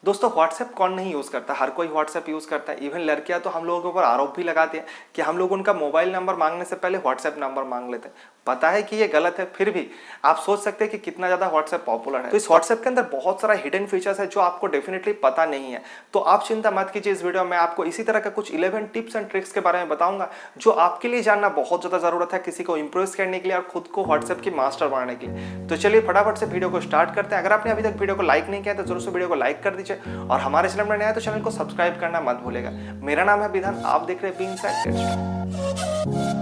दोस्तों व्हाट्सएप कौन नहीं यूज़ करता, हर कोई व्हाट्सएप यूज़ करता है। इवन लड़कियां तो हम लोगों के ऊपर आरोप भी लगाती हैं कि हम लोग उनका मोबाइल नंबर मांगने से पहले व्हाट्सएप नंबर मांग लेते हैं। पता है कि ये गलत है, फिर भी आप सोच सकते हैं कि कितना ज़्यादा व्हाट्सएप पॉपुलर है। तो इस व्हाट्सएप के अंदर बहुत सारा हिडन फीचर्स है जो आपको डेफिनेटली पता नहीं है। तो आप चिंता मत कीजिए, इस वीडियो में आपको इसी तरह का कुछ 11 टिप्स एंड ट्रिक्स के बारे में बताऊंगा जो आपके लिए जानना बहुत ज़्यादा ज़रूरत है किसी को इंप्रेस करने के लिए और खुद को व्हाट्सएप की मास्टर बनाने के लिए। तो चलिए फटाफट से वीडियो को स्टार्ट करते हैं। अगर आपने अभी तक वीडियो को लाइक नहीं किया तो जरूर से वीडियो को लाइक कर दीजिए और हमारे चैनल में नया है तो चैनल को सब्सक्राइब करना मत भूलेगा। मेरा नाम है विधान, आप देख रहे हैं बी इनसाइड गेट स्टार्ट।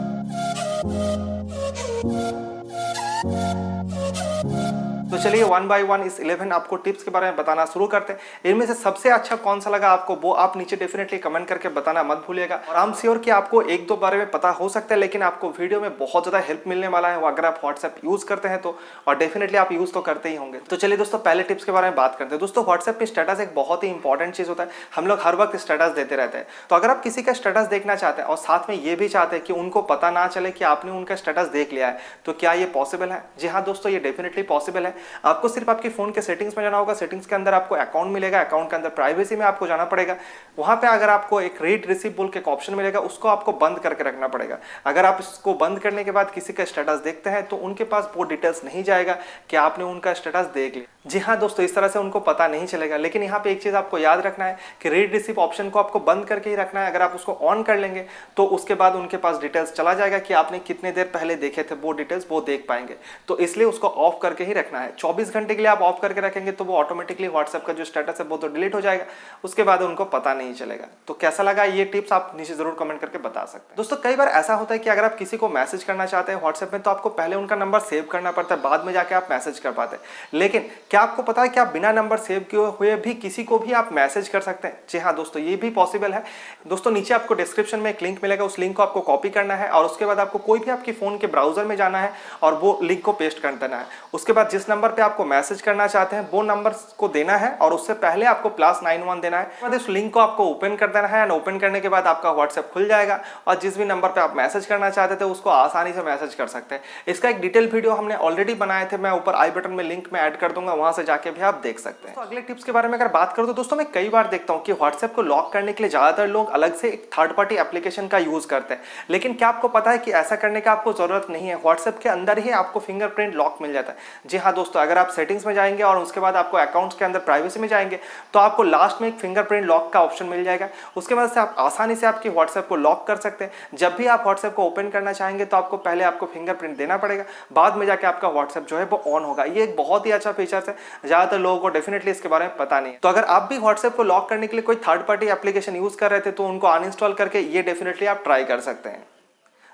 तो चलिए वन बाय वन इस 11 आपको टिप्स के बारे में बताना शुरू करते हैं। इनमें से सबसे अच्छा कौन सा लगा आपको वो आप नीचे डेफिनेटली कमेंट करके बताना मत भूलिएगा। और आई एम श्योर कि आपको एक दो बारे में पता हो सकता है, लेकिन आपको वीडियो में बहुत ज़्यादा हेल्प मिलने वाला है वो अगर आप व्हाट्सएप यूज़ करते हैं तो, और डेफिनेटली आप यूज़ तो करते ही होंगे। तो चलिए दोस्तों पहले टिप्स के बारे में बात करते हैं। दोस्तों व्हाट्सएप पे स्टेटस एक बहुत ही इंपॉर्टेंट चीज़ होता है। हम लोग हर वक्त स्टेटस देते रहते हैं। तो अगर आप किसी का स्टेटस देखना चाहते हैं और साथ में ये भी चाहते हैं कि उनको पता ना चले कि आपने उनका स्टेटस देख लिया है, तो क्या ये पॉसिबल है? जी हाँ दोस्तों, ये डेफिनेटली पॉसिबल है। आपको सिर्फ आपके फोन के सेटिंग्स में जाना होगा। सेटिंग्स के अंदर आपको अकाउंट मिलेगा, अकाउंट के अंदर प्राइवेसी में आपको जाना पड़ेगा। वहां पे अगर आपको एक रीड रिसीव बोल के एक ऑप्शन मिलेगा, उसको आपको बंद करके रखना पड़ेगा। अगर आप इसको बंद करने के बाद किसी का स्टेटस देखते हैं तो उनके पास वो डिटेल्स नहीं जाएगा कि आपने उनका स्टेटस देख लिया। जी हाँ दोस्तों, इस तरह से उनको पता नहीं चलेगा। लेकिन यहाँ पे एक चीज आपको याद रखना है कि रीड रिसीव ऑप्शन को आपको बंद करके ही रखना है। अगर आप उसको ऑन कर लेंगे तो उसके बाद उनके पास डिटेल्स चला जाएगा कि आपने कितने देर पहले देखे थे, वो डिटेल्स वो देख पाएंगे। तो इसलिए उसको ऑफ करके ही रखना है। 24 घंटे के लिए आप ऑफ करके रखेंगे तो वो ऑटोमेटिकली व्हाट्सएप का जो स्टेटस है वो तो डिलीट हो जाएगा, उसके बाद उनको पता नहीं चलेगा। तो कैसा लगा ये टिप्स आप नीचे जरूर कमेंट करके बता सकते हैं। दोस्तों कई बार ऐसा होता है कि अगर आप किसी को मैसेज करना चाहते हैं व्हाट्सएप में तो आपको पहले उनका नंबर सेव करना पड़ता है, बाद में जाके आप मैसेज कर पाते हैं। लेकिन क्या आपको पता है कि आप बिना नंबर सेव किए हुए भी किसी को भी आप मैसेज कर सकते हैं? जी हाँ दोस्तों, ये भी पॉसिबल है। दोस्तों नीचे आपको डिस्क्रिप्शन में एक लिंक मिलेगा, उस लिंक को आपको कॉपी करना है और उसके बाद आपको कोई भी आपके फोन के ब्राउजर में जाना है और वो लिंक को पेस्ट कर देना है। उसके बाद जिस नंबर पे आपको मैसेज करना चाहते हैं वो नंबर को देना है और उससे पहले आपको +91 देना है। इस लिंक को आपको ओपन कर देना है। ओपन करने के बाद आपका व्हाट्सएप खुल जाएगा और जिस भी नंबर पे आप मैसेज करना चाहते थे उसको आसानी से मैसेज कर सकते हैं। इसका एक डिटेल वीडियो हमने ऑलरेडी बनाए थे, मैं ऊपर आई बटन में लिंक में ऐड कर दूंगा, वहां से जाके भी आप देख सकते हैं। तो अगले टिप्स के बारे में अगर बात करूं तो दोस्तों मैं कई बार देखता हूं कि व्हाट्सएप को लॉक करने के लिए ज्यादातर लोग अलग से एक थर्ड पार्टी एप्लीकेशन का यूज करते हैं। लेकिन क्या आपको पता है कि ऐसा करने का आपको जरूरत नहीं है। व्हाट्सएप के अंदर ही आपको फिंगरप्रिंट लॉक मिल जाता है। जी हाँ दोस्तों, अगर आप सेटिंग्स में जाएंगे और उसके बाद आपको अकाउंट्स के अंदर प्राइवेसी में जाएंगे तो आपको लास्ट में एक फिंगरप्रिंट लॉक का ऑप्शन मिल जाएगा। उसके बाद से आप आसानी से आपकी व्हाट्सएप को लॉक कर सकते हैं। जब भी आप व्हाट्सएप को ओपन करना चाहेंगे तो आपको पहले आपको फिंगरप्रिंट देना पड़ेगा, बाद में जाके आपका व्हाट्सएप जो है वो ऑन होगा। ये एक बहुत ही अच्छा फीचर है, ज्यादातर लोगों को डेफिनेटली इसके बारे में पता नहीं है। तो अगर आप भी व्हाट्सएप को लॉक करने के लिए कोई थर्ड पार्टी एप्लीकेशन यूज कर रहे थे तो उनको अनइंस्टॉल करके ये डेफिनेटली आप ट्राई कर सकते हैं।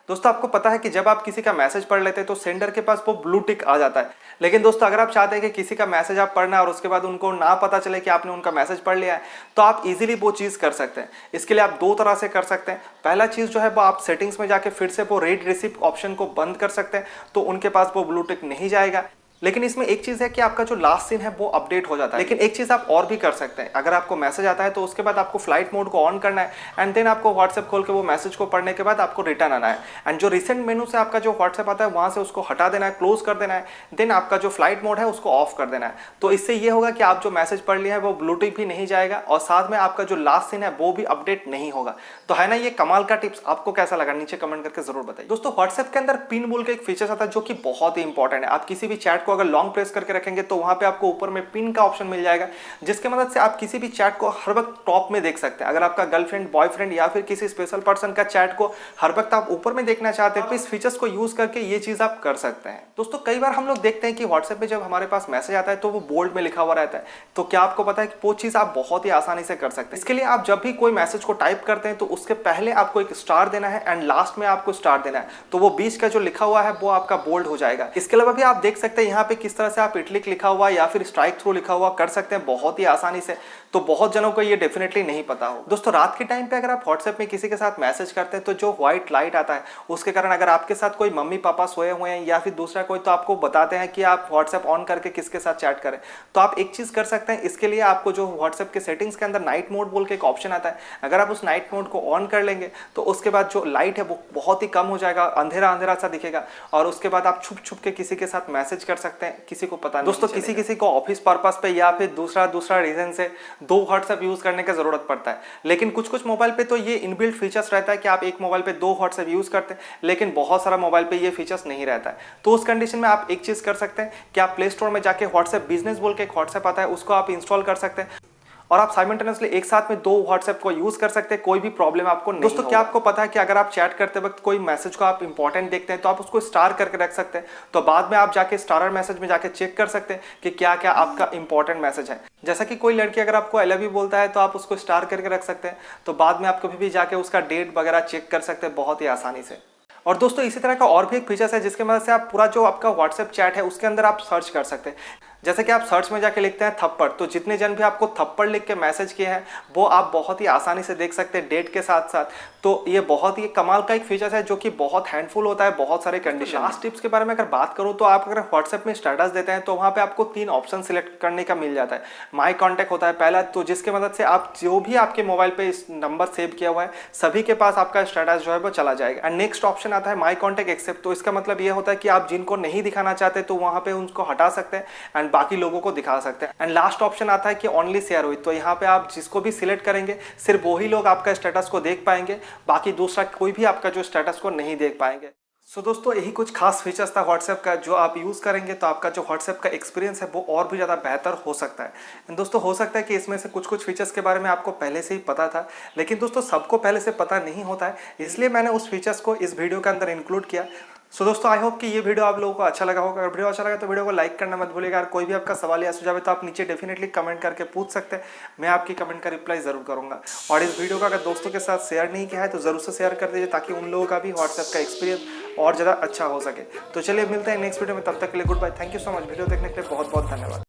दोस्तों आपको पता है कि जब आप किसी का मैसेज पढ़ लेते हैं तो सेंडर के पास वो ब्लू टिक आ जाता है। लेकिन दोस्तों अगर आप चाहते हैं कि किसी का मैसेज आप पढ़ना और उसके बाद उनको ना पता चले कि आपने उनका मैसेज पढ़ लिया है तो आप इजीली वो चीज़ कर सकते हैं। इसके लिए आप दो तरह से कर सकते हैं। पहला चीज़ जो है वो आप सेटिंग्स में जाके फिर से वो रीड रिसीव ऑप्शन को बंद कर सकते हैं, तो उनके पास वो ब्लू टिक नहीं जाएगा। लेकिन इसमें एक चीज है कि आपका जो लास्ट सीन है वो अपडेट हो जाता है। लेकिन एक चीज आप और भी कर सकते हैं, अगर आपको मैसेज आता है तो उसके बाद आपको फ्लाइट मोड को ऑन करना है एंड देन आपको व्हाट्सएप खोल के वो मैसेज को पढ़ने के बाद आपको रिटर्न आना है एंड जो रिसेंट मेनू से आपका जो व्हाट्सएप आता है वहां से उसको हटा देना है, क्लोज कर देना है। देन आपका जो फ्लाइट मोड है उसको ऑफ कर देना है। तो इससे ये होगा कि आप जो मैसेज पढ़ लिया है वो ब्लू टिक भी नहीं जाएगा और साथ में आपका जो लास्ट सीन है वो भी अपडेट नहीं होगा। तो है ना ये कमाल का टिप्स, आपको कैसा लगा नीचे कमेंट करके जरूर बताइए। दोस्तों व्हाट्सएप के अंदर पिन बोल के एक फीचर आता है जो कि बहुत ही इंपॉर्टेंट है। आप किसी भी चैट को अगर लॉन्ग प्रेस करके रखेंगे तो वहां पे आपको ऊपर में पिन का ऑप्शन मिल जाएगा, जिसके मदद से आप किसी भी चैट को हर वक्त टॉप में देख सकते हैं। अगर आपका गर्लफ्रेंड, बॉयफ्रेंड या फिर किसी स्पेशल पर्सन का चैट को हर वक्त आप ऊपर में देखना चाहते हैं तो इस फीचर्स को यूज करके ये चीज आप कर सकते हैं। दोस्तों कई बार हम लोग देखते हैं कि व्हाट्सएप पे जब हमारे पास मैसेज आता है तो वो बोल्ड में लिखा हुआ रहता है। तो क्या आपको पता है कि वो चीज आप बहुत ही आसानी से कर सकते हैं। इसके लिए आप जब भी कोई मैसेज को टाइप करते हैं तो उसके पहले आपको एक स्टार देना है एंड लास्ट में आपको स्टार देना है, तो वो बीच का जो लिखा हुआ है वो आपका बोल्ड हो जाएगा। इसके अलावा भी आप देख सकते हैं यहाँ पे किस तरह से आप इटलिक लिखा हुआ या फिर स्ट्राइक थ्रू लिखा हुआ कर सकते हैं बहुत ही आसानी से। तो बहुत जनों को ये डेफिनेटली नहीं पता हो। दोस्तों रात के टाइम पे अगर आप व्हाट्सएप में किसी के साथ मैसेज करते हैं तो जो व्हाइट लाइट आता है उसके कारण अगर आपके साथ कोई मम्मी पापा सोए हुए हैं या फिर दूसरा कोई, तो आपको बताते हैं कि आप व्हाट्सएप ऑन करके किसके साथ चैट करें। तो आप एक चीज कर सकते हैं, इसके लिए आपको जो व्हाट्सएप के सेटिंग्स के अंदर नाइट मोड बोल के एक ऑप्शन आता है, अगर आप उस नाइट मोड को ऑन कर लेंगे तो उसके बाद जो लाइट है वो बहुत ही कम हो जाएगा, अंधेरा अंधेरा सा दिखेगा और उसके बाद आप छुप छुप के किसी के साथ मैसेज कर सकते हैं, किसी को पता नहीं। दोस्तों किसी किसी को ऑफिस पर्पस पे या फिर दूसरा रीजन से 2 व्हाट्सएप यूज करने की जरूरत पड़ता है, लेकिन कुछ मोबाइल पे तो ये इनबिल्ट फीचर्स रहता है कि आप एक मोबाइल पे 2 व्हाट्सएप यूज करते हैं, लेकिन बहुत सारा मोबाइल पे ये फीचर्स नहीं रहता है। तो उस कंडीशन में आप एक चीज कर सकते हैं कि आप प्ले स्टोर में जाके व्हाट्सएप बिजनेस बोल के एक व्हाट्सएप आता है, उसको आप इंस्टॉल कर सकते हैं और आप साइमल्टेनियसली एक साथ में 2 व्हाट्सएप को यूज कर सकते हैं, कोई भी प्रॉब्लम आपको नहीं। दोस्तों क्या आपको पता है कि अगर आप चैट करते वक्त कोई मैसेज को आप इंपॉर्टेंट देखते हैं तो आप उसको स्टार करके रख सकते हैं, तो बाद में आप जाके स्टारर मैसेज में जाके चेक कर सकते हैं कि क्या क्या आपका इंपॉर्टेंट मैसेज है। जैसा कि कोई लड़की अगर आपको आई लव यू बोलता है तो आप उसको स्टार करके रख सकते हैं, तो बाद में आप कभी भी जाके उसका डेट वगैरह चेक कर सकते हैं बहुत ही आसानी से। और दोस्तों इसी तरह का और भी एक फीचर्स है जिसके मदद से आप पूरा जो आपका व्हाट्सएप चैट है उसके अंदर आप सर्च कर सकते हैं। जैसे कि आप सर्च में जाके लिखते हैं थप्पड़, तो जितने जन भी आपको थप्पड़ लिख के मैसेज किए हैं वो आप बहुत ही आसानी से देख सकते हैं डेट के साथ साथ। तो ये बहुत ही कमाल का एक फीचर है जो कि बहुत हैंडफुल होता है बहुत सारे कंडीशन। लास्ट टिप्स के बारे में अगर बात करूं तो आप अगर व्हाट्सएप में स्टेटस देते हैं तो वहां पे आपको 3 ऑप्शन सिलेक्ट करने का मिल जाता है। माई कॉन्टैक्ट होता है पहला, तो जिसके मदद से आप जो भी आपके मोबाइल पे इस नंबर सेव किया हुआ है सभी के पास आपका स्टेटस जो है वो चला जाएगा। एंड नेक्स्ट ऑप्शन आता है माई कॉन्टैक्ट एक्सेप्ट, तो इसका मतलब ये होता है कि आप जिनको नहीं दिखाना चाहते तो वहां पे उनको हटा सकते हैं एंड बाकी लोगों को दिखा सकते हैं। एंड लास्ट ऑप्शन आता है कि ओनली शेयर हुई, तो यहाँ पे आप जिसको भी सिलेक्ट करेंगे सिर्फ वही लोग आपका स्टेटस को देख पाएंगे, बाकी दूसरा कोई भी आपका जो स्टेटस को नहीं देख पाएंगे। सो दोस्तों यही कुछ खास फीचर्स था व्हाट्सएप का, जो आप यूज़ करेंगे तो आपका जो व्हाट्सएप का एक्सपीरियंस है वो और भी ज़्यादा बेहतर हो सकता है। एंड दोस्तों हो सकता है कि इसमें से कुछ फीचर्स के बारे में आपको पहले से ही पता था, लेकिन दोस्तों सबको पहले से पता नहीं होता है, इसलिए मैंने उस फीचर्स को इस वीडियो के अंदर इंक्लूड किया। सो दोस्तों आई होप कि ये वीडियो आप लोगों को अच्छा लगा होगा। अगर वीडियो अच्छा लगा तो वीडियो को लाइक करना मत भूलिएगा। अगर कोई भी आपका सवाल या सुझाव है तो आप नीचे डेफिनेटली कमेंट करके पूछ सकते हैं, मैं आपकी कमेंट का रिप्लाई जरूर करूंगा। और इस वीडियो को अगर दोस्तों के साथ शेयर नहीं किया है तो जरूर से शेयर कर दीजिए ताकि उन लोगों का भी व्हाट्सएप का एक्सपीरियंस और ज़्यादा अच्छा हो सके। तो चलिए मिलते हैं नेक्स्ट वीडियो में, तब तक के लिए goodbye. Thank you so much. Video देखने के लिए बहुत बहुत धन्यवाद।